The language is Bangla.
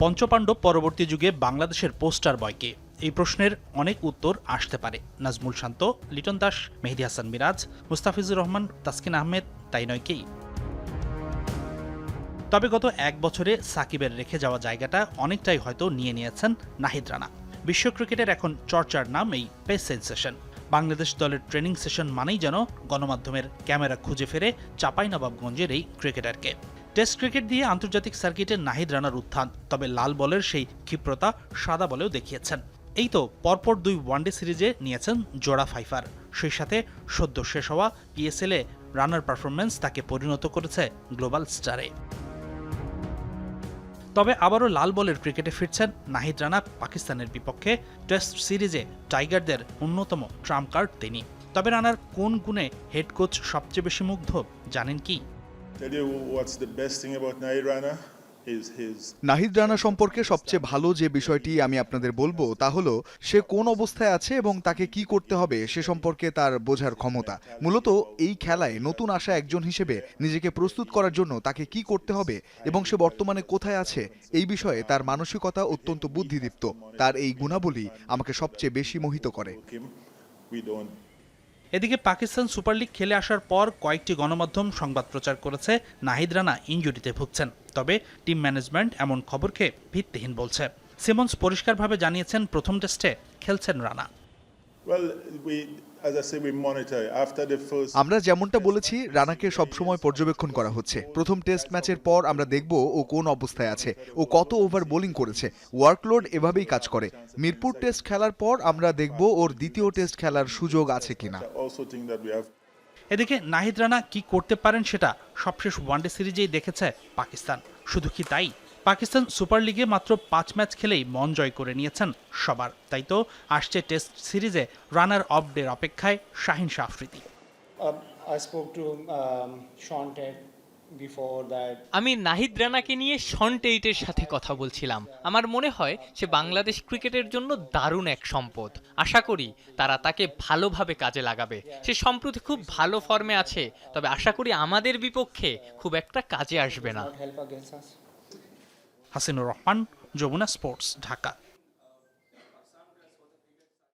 পঞ্চপাণ্ডব পরবর্তী যুগে বাংলাদেশের পোস্টার বয়কে এই প্রশ্নের অনেক উত্তর আসতে পারে। নাজমুল শান্ত, লিটন দাস, মেহেদী হাসান মিরাজ, মুস্তাফিজুর রহমান, তাসকিন আহমেদ, তাই নয় কি? তবে গত এক বছরে সাকিবের রেখে যাওয়া জায়গাটা অনেকটাই হয়তো নিয়ে নিয়েছেন নাহিদ রানা। বিশ্ব ক্রিকেটের এখন চর্চার নাম এই পেস সেন্সেশন। বাংলাদেশ দলের ট্রেনিং সেশন মানেই যেন গণমাধ্যমের ক্যামেরা খুঁজে ফেরে চাঁপাইনবাবগঞ্জের এই ক্রিকেটারকে। টেস্ট ক্রিকেট দিয়ে আন্তর্জাতিক সার্কিটে নাহিদ রানার উত্থান, তবে লাল বলের সেই ক্ষিপ্রতা সাদা বলেও দেখিয়েছেন। এই তো পরপর 2 ওয়ানডে সিরিজে নিয়েছেন জোড়া ফাইফার। সেই সাথে সদ্য শেষ হওয়া পিএসএলে রানার পারফরম্যান্স তাকে পরিণত করেছে গ্লোবাল স্টারে। তবে আবারও লাল বলের ক্রিকেটে ফিরছেন নাহিদ রানা। পাকিস্তানের বিপক্ষে টেস্ট সিরিজে টাইগারদের অন্যতম ট্রাম্প কার্ড তিনি। তবে রানার কোন গুণে হেড কোচ সবচেয়ে বেশি মুগ্ধ জানেন কি? নাহিদ রানা সম্পর্কে সবচেয়ে ভালো যে বিষয়টি আমি আপনাদের বলবো তা হলো সে কোন অবস্থায় আছে এবং তাকে কি করতে হবে সে সম্পর্কে তার বোঝার ক্ষমতা। মূলত এই খেলায় নতুন আসা একজন হিসেবে নিজেকে প্রস্তুত করার জন্য তাকে কি করতে হবে এবং সে বর্তমানে কোথায় আছে এই বিষয়ে তার মানসিকতা অত্যন্ত বুদ্ধিদীপ্ত। তার এই গুণাবলী আমাকে সবচেয়ে বেশি মোহিত করে। এদিকে পাকিস্তান সুপার লিগ খেলে আসার পর কয়েকটি গণমাধ্যম সংবাদ প্রচার করেছে নাহিদ রানা ইনজুরিতে ভুগছেন। তবে টিম ম্যানেজমেন্ট এমন খবরকে ভিত্তিহীন বলছে। সিমন্স পরিষ্কারভাবে জানিয়েছেন প্রথম টেস্টে খেলছেন রানা। আমরা যেমনটা বলেছি রানাকে সবসময় পর্যবেক্ষণ করা হচ্ছে। প্রথম টেস্ট ম্যাচের পর আমরা দেখব ও কোন অবস্থায় আছে, ও কত ওভার বোলিং করেছে। ওয়ার্কলোড এভাবেই কাজ করে। মিরপুর টেস্ট খেলার পর আমরা দেখব ওর দ্বিতীয় টেস্ট খেলার সুযোগ আছে কিনা। এদিকে নাহিদ রানা কি করতে পারেন সেটা সবশেষ ওয়ানডে সিরিজেই দেখেছে পাকিস্তান। শুধু কি তাই, পাকিস্তান সুপার লিগে মাত্র 5 ম্যাচ খেলেই মন জয় করে নিয়েছেন সবার। তাই তো আসছে টেস্ট সিরিজে রানার অফ ডের অপেক্ষায় শাহিন শাহ আফ্রিদি। আমি নাহিদ রানাকে নিয়ে শন টেইটের সাথে কথা বলছিলাম। আমার মনে হয় সে বাংলাদেশ ক্রিকেটের জন্য দারুণ এক সম্পদ। আশা করি তারা তাকে ভালোভাবে কাজে লাগাবে। সে সম্প্রতি খুব ভালো ফর্মে আছে, তবে আশা করি আমাদের বিপক্ষে খুব একটা কাজে আসবে না। হাসিনুর রহমান, যমুনা স্পোর্টস, ঢাকা।